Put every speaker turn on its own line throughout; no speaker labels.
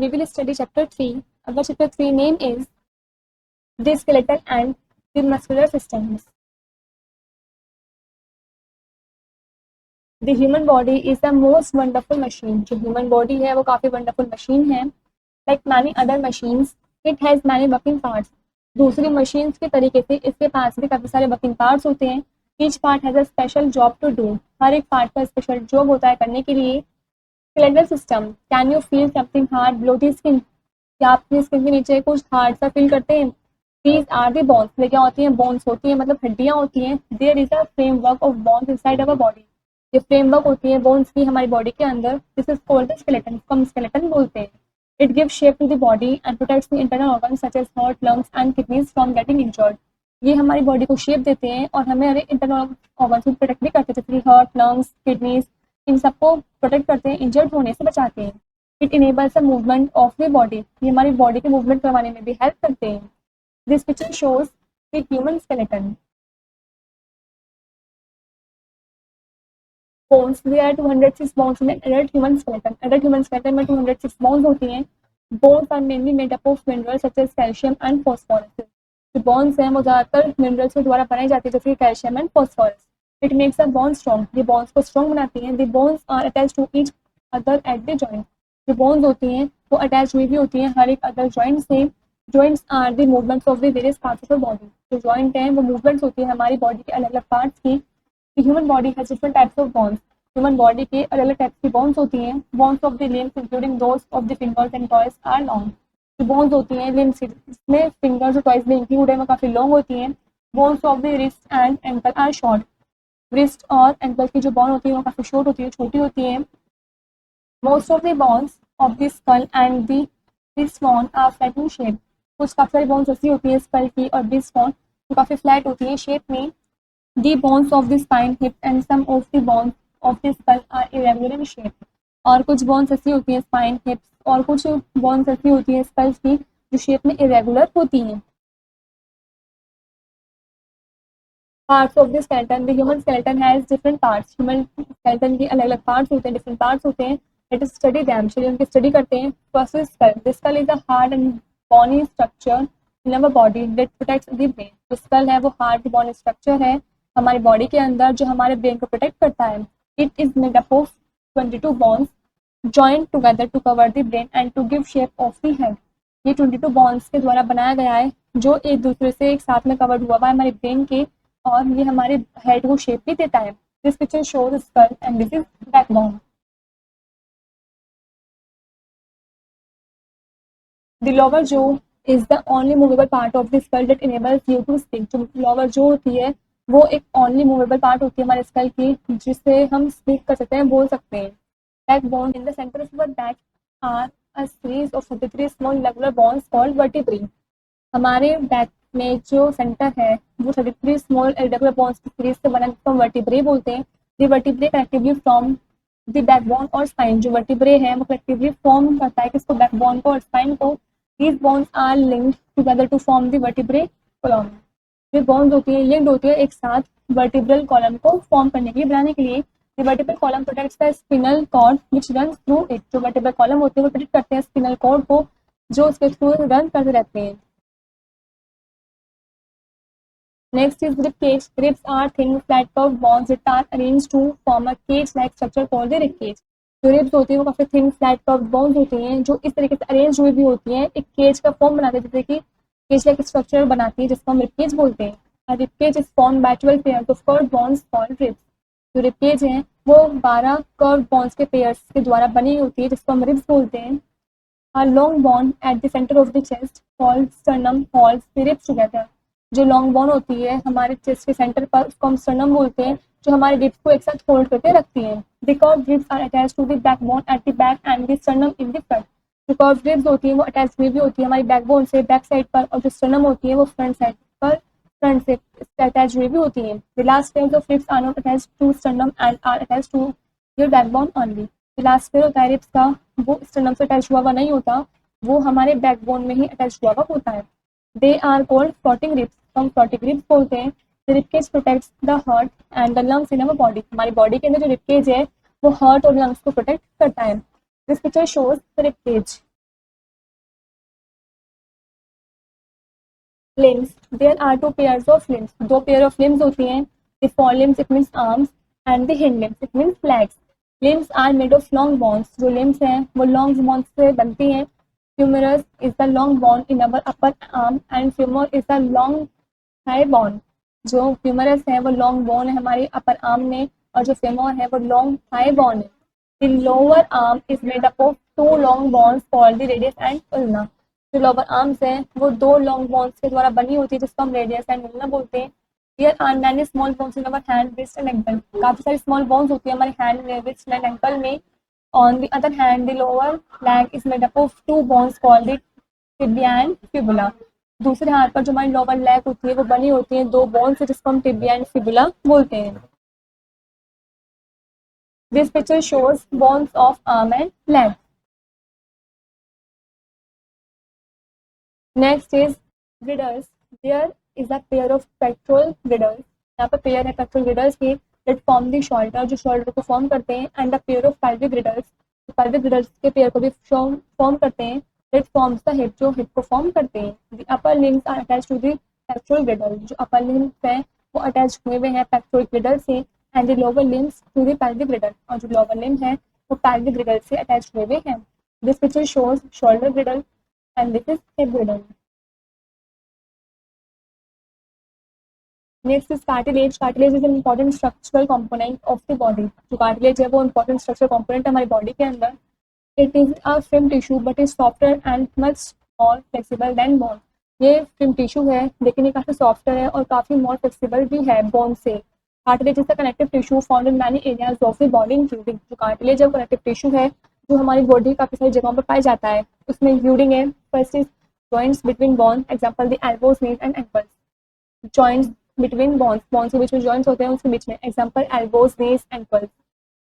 we will study chapter 3. Our chapter 3 name is the skeleton and the muscular systems. The human body is the most wonderful machine. जो human body है वो काफ़ी wonderful machine है. Like many other machines, it has many working parts. दूसरी machines के तरीके से इसके पास भी काफ़ी सारे working parts होते हैं. Each part has a special job to do. हर एक part का special job होता है करने के लिए. Skeletal system. Can you feel something hard below the skin? क्या आप अपनी स्किन के नीचे कुछ हार्ड सा फील करते हैं? These are the bones. वे क्या होती हैं? बोन्स होती हैं, मतलब हड्डियां होती हैं. There is a framework of bones inside our body. ये फ्रेमवर्क होती है बोन्स की हमारी बॉडी के अंदर. This is called the skeleton. इसको हम स्केलेटन बोलते हैं. It gives shape to the body and protects the internal organs such as heart, lungs and kidneys from getting injured. ये हमारी बॉडी को शेप देते हैं और हमें हमारे इंटरनल ऑर्गन्स को प्रोटेक्ट भी करते हैं, जैसे हार्ट, लंग्स, किडनीज, इन सबको प्रोटेक्ट करते हैं, इंजर्ड होने से बचाते हैं. It enables the movement of the body. ये हमारी बॉडी के मूवमेंट करवाने में भी हेल्प करते हैं. This picture shows the human skeleton. Bones, there are 206 bones in an adult human skeleton. Adult human skeleton में 206 bones होती हैं. Bones are mainly made up of minerals such as calcium and phosphorus. जो bones हैं वो ज़्यादातर minerals के द्वारा बनाई जाती है, जैसे calcium and phosphorus. It makes a bone strong. ये bones को strong बनाती हैं. The bones are attached to each other at the joint. जो bones होती हैं वो attached हुई भी होती हैं हर एक other joint से. Joints are the movements of the various parts of the body. जो joint हैं वो movements होती है हमारी body के अलग अलग parts की. The human body has different types of bones. Human body के अलग अलग टाइप्स की bones होती हैं. Bones of the limbs including those of the fingers and toes are long. जो bones होती हैं limbs इसमें fingers और toes में include है वो काफ़ी long होती हैं. Bones of the wrist and ankle are short. Wrist और ankle की जो bone होती है वो काफ़ी short होती है, छोटी होती है. Most of the bones of the skull and the wristbone are flat in shape. कुछ काफ़ी सारी bones ऐसी होती हैं skull की और wristbone जो काफ़ी flat होती है shape में. The bones of the spine, hip and some of the bones of the skull are irregular in shape. और कुछ bones ऐसी होती हैं spine, hips और कुछ bones ऐसी होती हैं skull की जो shape में irregular होती हैं. Parts of the skeleton. The human skeleton has different parts. Human skeleton के अलग अलग parts होते हैं, different parts होते हैं. Let us study them. चलिए उनकी study करते हैं. First is skull. The skull is a hard and bony structure in our body that protects the brain. जो skull है वो hard bony structure है हमारी बॉडी के अंदर जो हमारे ब्रेन को प्रोटेक्ट करता है. It is made up of 22 bones joint together to cover the brain and to give shape of the head. ये 22 बोन्स के द्वारा बनाया गया है जो एक दूसरे से एक साथ में कवर्ड हुआ हुआ है हमारे ब्रेन के और ये हमारे हेड को शेप भी देता है. This picture shows skull and this is backbone. The lower jaw is the only movable part of the skull that enables you to speak. जो लोअर जॉ होती है वो एक ओनली मूवेबल पार्ट होती है हमारे स्कल की जिससे हम स्पीक कर सकते हैं, बोल सकते हैं. Backbone. In the centre of our back are a series of 33 small regular bones called vertebrae. हमारे बैक में जो सेंटर है वो 33 स्मॉल रेगुलर बोन्स की सीरीज से बना जिसको हम वर्टिब्रे बोलते हैं. The vertebrae collectively from the backbone or spine. जो वर्टिब्रे है वो कलेक्टिवली फॉर्म करता है किसको? बैकबोन को और स्पाइन को. These bones are linked together to form the vertebrae column. जो बोन्स होती है लिंक्ड होती है एक साथ वर्टिब्रल कॉलम को फॉर्म करने के लिए, बनाने के लिए. The vertebral column protects the spinal cord which run through it. जो वर्टिब्रल कॉलम होते हैं वो प्रोटेक्ट करते हैं स्पिनल कॉर्ड को जो उसके थ्रू रन करते रहते हैं. Next is rib cage. Ribs are thin flat curved bones that are arranged to form a cage like structure called the rib cage. जो रिब्स होती है वो काफी थिन फ्लैट कर्व्ड बोन्स होती हैं जो इस तरीके से अरेंज हुई भी होती हैं, एक केज का फॉर्म बनाते हैं, जैसे कि केज लाइक स्ट्रक्चर बनाती है जिसको हम रिब केज बोलते हैं. A rib cage is formed by 12 pairs of curved bones called ribs. जो rib cage हैं वो 12 curved bones के pairs के द्वारा बनी होती है जिसको हम ribs बोलते हैं. A long bone at the center of the chest called sternum holds the ribs together. जो long bone होती है हमारे chest के center पर उसको हम sternum बोलते हैं जो हमारे ribs को एक साथ hold करके रखती हैं. The curved ribs are attached to the backbone at the back and the sternum in the front. जो curved ribs होती है वो attached हुई भी होती है हमारी backbone से back side पर और जो sternum होती है वो front side पर फ्रंट से अटैच हुई भी होती हैं. The last pairs of ribs are not attached to sternum and are attached to your backbone only. The last pair होता है ribs का वो sternum से अटैच हुआ नहीं होता, वो हमारे बैकबोन में ही अटैच हुआ होता है. They are called floating ribs. हम floating ribs बोलते हैं. The rib cage protects the heart and the lungs in our body. हमारी बॉडी के अंदर जो rib cage है वो हार्ट और लंग्स को प्रोटेक्ट करता है. This picture shows the rib cage. limbs, there are two pairs of limbs, दो पेयर ऑफ limbs होती हैं. The forelimbs it means arms and the hind limbs it means legs. Limbs are made of long bones, जो limbs हैं वो long bones से बनती हैं. Humerus is the long bone in our upper arm and femur is the long thigh bone. जो humerus है वो long bone है हमारे अपर आर्म में और जो फेमोर है वो लॉन्ग थाई बोन है. The lower arm is made up of two long bones called the radius and ulna. जो लोअर आर्म्स है वो दो लॉन्ग बोन्स के द्वारा बनी होती है जिसको हम रेडियस एंड उल्ना बोलते हैं. There are many small bones in our hand, wrist and ankle. काफी सारी स्मॉल बोन्स होती है हमारे हैंड में, wrist and ankle में. On the other hand, the lower leg is made up of two bones called the tibia and fibula. दूसरे हाथ पर जो हमारी लोअर लेग होती है वो बनी होती है दो बोन से जिसको हम टिबिया एंड फिबुला बोलते हैं. This picture shows bones of arm and leg. Next is girdles. There is a pair of pectoral girdles. यहाँ पर पेयर है पेक्टोरल गिडल्स के दैट फॉर्म द शोल्डर, जो शोल्डर को फॉर्म करते हैं. And the pair of pelvic girdles, pelvic girdles के pair को भी फॉर्म करते हैं. It forms the hip, जो hip को form करते हैं. The upper limbs are attached to the pectoral girdle, जो upper limbs है वो attached हुए हुए हैं pectoral girdle से. And the lower limbs to the pelvic girdle, और जो lower limb है वो pelvic girdle से attached हुए हुए हैं. This picture shows shoulder girdle and this is hip girdle. Next is cartilage. Cartilage is an important structural component of the body. जो cartilage है वो important structural component है हमारी body के अंदर. It is a film tissue but is softer and much more flexible than bone. ये film tissue है लेकिन ये काफ़ी softer है और काफ़ी more flexible भी है bone से. Cartilage is a connective tissue found in many areas of the body including. जो cartilage है connective tissue है जो हमारी body काफ़ी सारी जगहों पर पाया जाता है. उसमें including है first is joints between bone, example the elbows, knees and ankles. Joints between bones, bones के बीच में joints होते हैं उसके बीच में, example elbows, knees, ankles.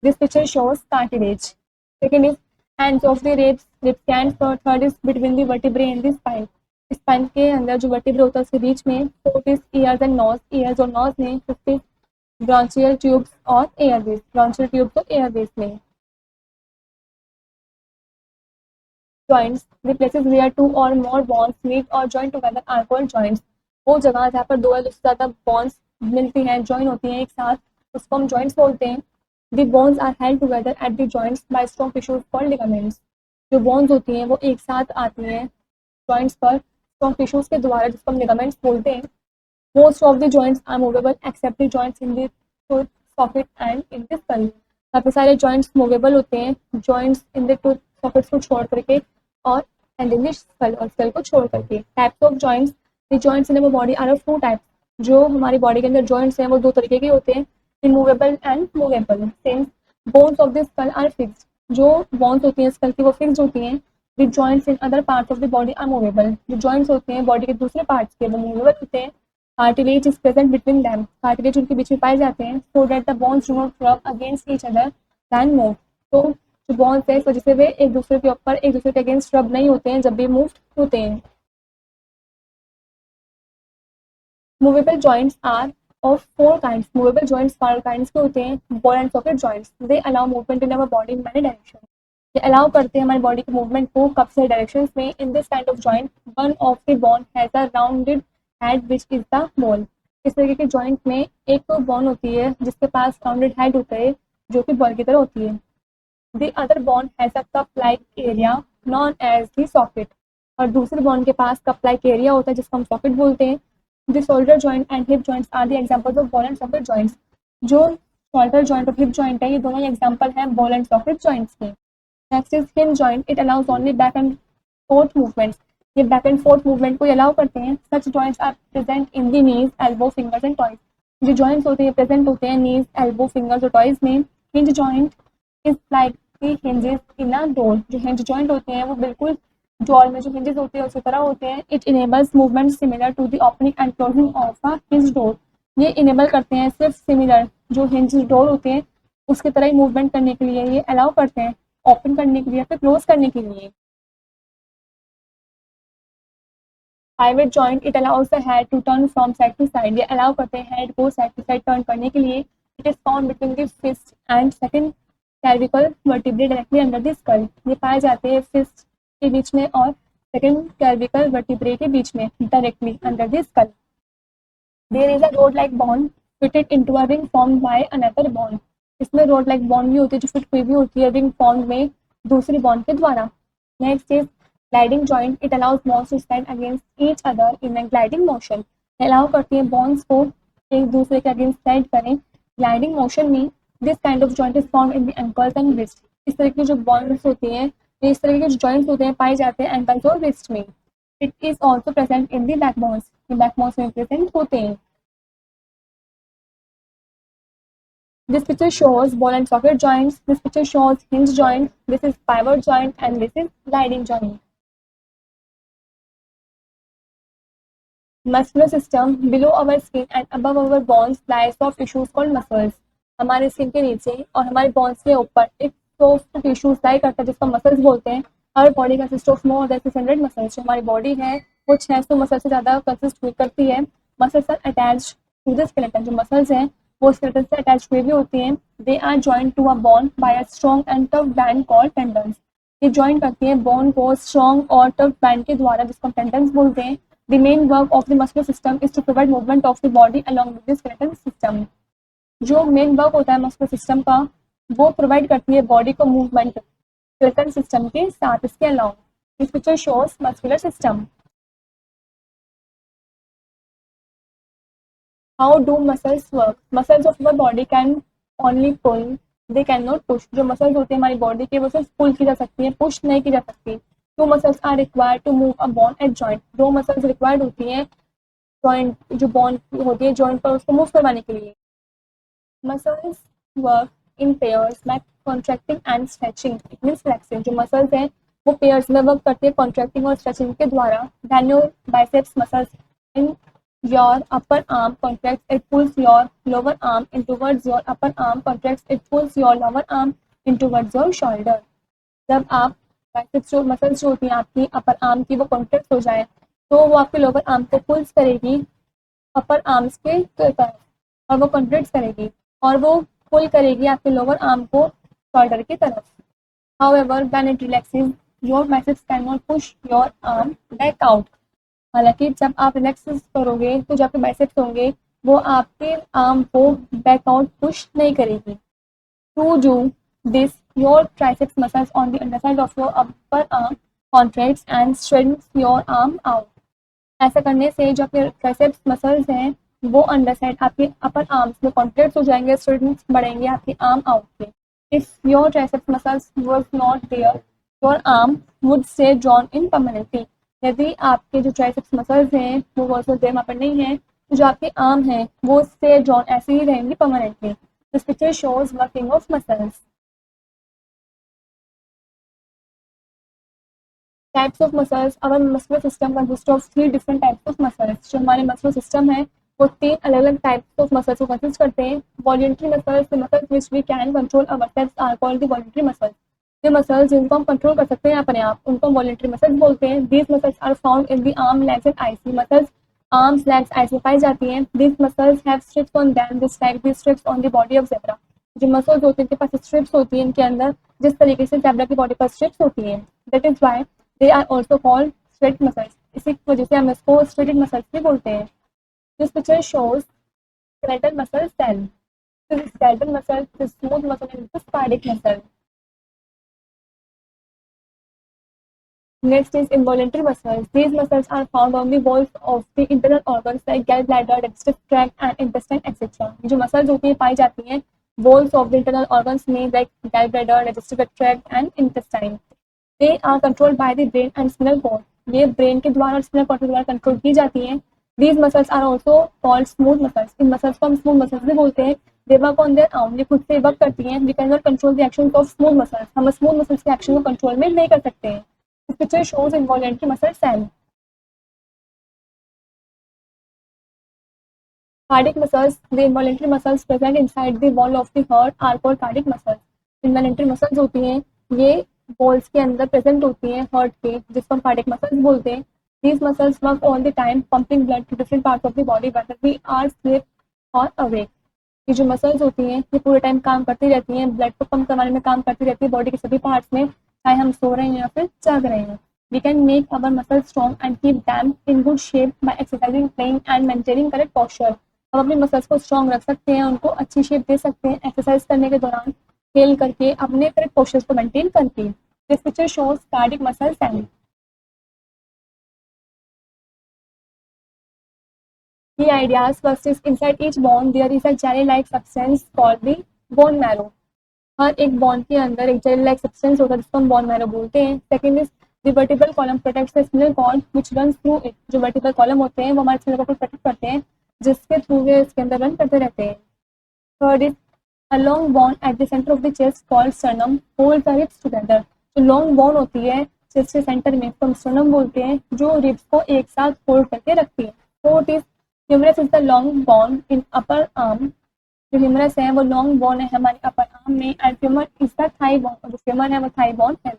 This picture shows cartilage. Second is hands of the ribs can. Third is between the vertebrae and the spine. Spine के अंदर जो वर्टिब्रे होता है उसके बीच में. Fourth is ears and nose, ears और nose में. फिफ्थ इज ब्रांचियल ट्यूब्स और एयरवेज, ब्रांचियल ट्यूब्स और एयरवेज में. Joints, the places where two or more bones meet और join together are called joints. वो जगह जहाँ पर दो या उससे ज़्यादा बोन्स मिलती हैं, जॉइन होती हैं एक साथ, उसको हम जॉइंट्स बोलते हैं. The bones are held together at the joints by strong tissues called ligaments. जो bones होती हैं वो एक साथ आती हैं joints पर strong tissues के द्वारा जिसको हम ligaments बोलते हैं. Most of the joints are movable except the joints in the tooth socket and in the skull. काफ़ी सारे joints movable होते हैं joints in the tooth sockets को छोड़ करके और and in the skull और skull को छोड़ करके. Types of joints, the joints in our body are of two types. जो हमारी बॉडी के अंदर joints हैं वो दो तरीके के होते हैं, removable and movable. Since bones of the skull are fixed, जो bones होती हैं skull की वो fixed होती हैं. The joints in other parts of the body are movable. जो joints होते हैं बॉडी के दूसरे parts के वो movable होते हैं. Cartilage is present between them. Cartilage उनके बीच में पाए जाते हैं so that the bones do not rub against each other then move. तो जो bones है इस वजह से वे एक दूसरे के ऊपर एक दूसरे के against rub नहीं होते हैं जब भी move होते हैं. Movable joints are of four kinds. Movable joints 4 kinds के होते हैं. Ball and socket joints. They allow movement in our body in many directions. ये allow करते हैं हमारी body के movement को काफी सारे directions में. In this kind of joint, one of the bone has a rounded head which is the ball. इस तरीके के joint में एक तो bone होती है जिसके पास rounded head होता है जो कि ball की तरह होती है. The other bone has a cup-like area known as the socket. और दूसरे bone के पास cup-like area होता है जिसको हम socket बोलते हैं. The shoulder joint and hip joints are the examples of ball and socket joints. जो shoulder joint और hip joint है ये दोनों एग्जाम्पल हैं ball and socket joints के. Next is hinge joint. It allows only back and forth movements. ये back and forth movement को allow करते हैं. Such joints are present in the knees, elbow, fingers and toes. जो joints होते हैं present होते हैं knees, elbow, fingers और toes में. Hinge joint is like the hinges in a door. जो hinge joint होते हैं वो बिल्कुल डोर में जो हिंजेस होते हैं उसी तरह होते हैं. It enables movement similar to the opening and closing of a hinge door. ये इनेबल करते हैं सिर्फ सिमिलर जो हिंज डोर होते हैं उसकी तरह ही मूवमेंट करने के लिए ये अलाउ करते हैं ओपन करने के लिए फिर क्लोज करने के लिए. Pivot joint, it allows the head to turn from side to side. ये अलाउ करते हैं हेड को साइड टू साइड टर्न करने के लिए. It is found between the first and second cervical vertebrae directly under the skull. ये पाए जाते हैं फिस्ट के बीच में और सेकंड cervical vertebrae के बीच में directly under the skull. There is a rod-like bone fitted into a ring formed by another bone. इसमें रोड लाइक बॉन्ड भी होती है जो फिट हुई भी होती है रिंग फॉर्म में दूसरी बॉन्ड के द्वारा. Next is gliding joint. It allows bones to stand against each other in a gliding motion. Allow करती है बॉन्स को एक दूसरे के अगेंस्ट स्टैंड करें ग्लाइडिंग मोशन में. This kind of joint is form in the ankles and wrist. इस तरह की जो बॉन्ड्स होती हैं इस तरह के जो जॉइंट्स होते हैं पाए जाते हैं एंकल्स और रिस्ट में. It is also present in the backbones. Backbones में प्रेजेंट होते हैं. This picture shows ball and socket joints. This picture shows hinge joint. This is pivot joint and this is gliding joint. Muscular system. Below our skin and above our bones lies soft tissues called muscles. हमारे skin के नीचे और हमारे bones के ऊपर एक soft tissues लाई करता है जिसको मसल्स बोलते हैं. हर body consist of more than 600 muscles. जो हमारी बॉडी है वो 600 मसल से ज़्यादा कंसिस्ट करती है. Muscles are attached to the skeleton. जो मसल्स हैं वो स्केलेटन से अटैच हुए भी होती हैं. They are joint to a bone by a strong and tough band called tendons. ये जॉइंट करती हैं बोन को स्ट्रॉन्ग और टफ बैंड के द्वारा जिसको टेंडन्स बोलते हैं. The main work of the muscular system is to provide movement of the body along with the skeleton system. जो मेन वर्क होता है मस्कुलर सिस्टम का वो प्रोवाइड करती है बॉडी को मूवमेंट स्केलेटन सिस्टम के साथ. इसके अलावा this picture shows muscular system. How do muscles work? Muscles of our body can only pull, they cannot push. जो मसल्स होते हैं हमारी बॉडी के वो सिर्फ पुल की जा सकती है, पुश नहीं की जा सकती. Two muscles are required to move a bone at joint. दो मसल्स रिक्वायर्ड होती हैं जॉइंट जो बोन होती है जॉइंट पर उसको मूव करवाने के लिए. Muscles work in pairs by contracting and stretching. It means flexing. जो मसल्स हैं वो पेयर्स में वर्क करती है कॉन्ट्रैक्टिंग और स्ट्रेचिंग के द्वारा. Then your biceps muscles in your upper arm contracts, it pulls your lower arm in towards your upper arm contracts, it pulls your lower arm in towards your shoulder. जब आप biceps जो muscles जो होती हैं आपकी upper arm की वो contract हो जाए तो वो आपके लोअर आर्म को पुल्स करेगी अपर आर्म्स के तरफ और वो कॉन्ट्रैक्ट करेगी और वो पुल करेगी आपके लोअर आर्म को शोल्डर की तरफ. However, when it relaxes, your biceps cannot push your arm back out. हालांकि जब आप रिलैक्स करोगे तो जो आपके बाइसेप्स होंगे वो आपके आर्म को बैक आउट पुश नहीं करेगी. To do this your triceps muscles on the underside of your upper arm contracts and strengthens your arm out. ऐसा करने से जो आपके ट्राइसेप्स मसल्स हैं वो अंडर साइड आपके अपर आर्म्स में कॉन्ट्रैक्ट हो जाएंगे, स्ट्रेंथens बढ़ेंगे आपके आर्म आउट के. If your triceps muscles was not there your arm would stay drawn in permanently. यदि आपके जो ट्राइसेप्स मसल्स हैं वो वहाँ पर नहीं है तो जो आपके आर्म हैं वो स्टे ड्रॉन ऐसे ही रहेंगे permanently. This picture shows working of muscles. Types of muscles. Our muscular system consist of 3 different types of muscles. जो हमारे मस्कुलर सिस्टम है वो 3 अलग अलग टाइप्स ऑफ मसल्स को कंसिस्ट करते हैं. Voluntary muscles, the muscles which we can control ourselves are called the voluntary muscles. जो मसल्स जिनको हम कंट्रोल कर सकते हैं अपने आप उनको वॉलंटरी मसल्स बोलते हैं. These muscles are found in the arm, legs and eyes. Muscles arms, legs, eyes में पाई जाती हैं. These muscles have strips on them just like the strips on the body of zebra. जो muscles होती हैं इनके पास स्ट्रिप्स होती हैं इनके अंदर जिस तरीके से ज़ेब्रा की बॉडी पर स्ट्रिप्स होती हैं. That is why they are also called straight muscles. इसी वजह से हम इसको स्ट्रेटेड मसल्स भी बोलते हैं. This picture shows skeletal muscle cell. This is skeletal muscle, this smooth muscle and this cardiac muscle. Next is involuntary muscles. These muscles are found on the walls of the internal organs like gallbladder, digestive tract and intestine etc. जो muscles होती हैं पाई जाती हैं walls of the internal organs में like gallbladder, digestive tract and intestine. They are controlled by the brain and spinal cord. ये brain के द्वारा और spinal cord के द्वारा कंट्रोल की जाती हैं. These muscles are also called smooth muscles. In muscles को हम smooth muscles भी बोलते हैं. They work on their own. ये खुद से वर्क करती हैं. We cannot control the actions of smooth muscles. हम smooth muscles के एक्शन को कंट्रोल में नहीं कर सकते हैं. This picture shows involuntary muscle cell. Cardiac muscles. The involuntary muscles present inside the wall of the heart are called cardiac muscles. Involuntary muscles होती हैं ये walls के अंदर present होती हैं heart के जिसको हम cardiac muscles बोलते हैं. These muscles work all the time pumping blood to different parts of the body whether we are asleep or awake. ये जो मसल्स होती हैं ये पूरे टाइम काम करती रहती हैं, ब्लड को पंप करवाने में काम करती रहती है बॉडी के सभी पार्ट्स में, चाहे हम सो रहे हैं या फिर जाग रहे हैं. We can make our muscles strong and keep them in good shape by exercising, playing and maintaining correct posture. हम अपने मसल्स को स्ट्रॉन्ग रख सकते हैं, उनको अच्छी शेप दे सकते हैं एक्सरसाइज करने के दौरान, खेल करके, अपने करेक्ट पोस्चर्स को मेंटेन करके. This picture shows cardiac muscle cell. Key ideas. First is inside each bone there is a jelly-like substance called the bone marrow. हर एक बॉन के अंदर एक जेल लाइक सब्सटेंस होता है जिसको हम बोन मैरो बोलते हैं. Second is the vertebral column protects the spinal cord which runs through it. जो वर्टिब्रल कॉलम होते हैं वो हमारे स्पिनल कॉर्ड को प्रोटेक्ट करते हैं जिसके थ्रू वे इसके अंदर रन करते रहते हैं. Third is a long bone at the centre of the chest called sternum holds the ribs together. जो लॉन्ग बोन होती है चेस्ट के सेंटर में उसको हम स्टर्नम बोलते हैं जो रिब्स को एक साथ होल्ड करके रखती है. Fourth is humerus is the long bone in upper arm. जो ह्यूमरस है वो लॉन्ग बोन है हमारे अपर आर्म में and femur is the thigh bone. जो फ्यूमर है वो थाई बोन है.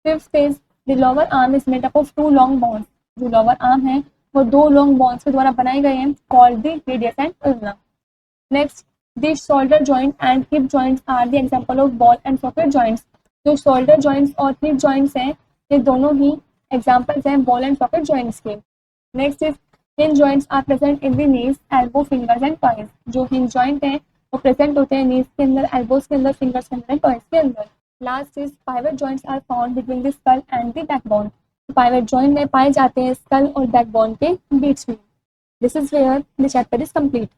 Fifth is the lower arm is made up of two long bones. जो लोअर आर्म है वो दो लॉन्ग बोन्स के द्वारा बनाए गए हैं called the radius and ulna. Next the shoulder joint and hip joints are the example of ball and socket joints. जो शोल्डर जॉइंट्स और हिप जॉइंट्स हैं ये दोनों ही एग्जांपल्स हैं बॉल एंड सॉकेट जॉइंट्स के. Next is hinge joints are present in the knees, elbow, fingers and toes. जो hinge joint हैं वो present होते हैं knees के अंदर, elbows के अंदर, fingers के अंदर, toes के अंदर. Last is pivot joints are found between the skull and the backbone. Pivot joint में पाए जाते हैं skull और backbone के बीच में. This is where the chapter is complete.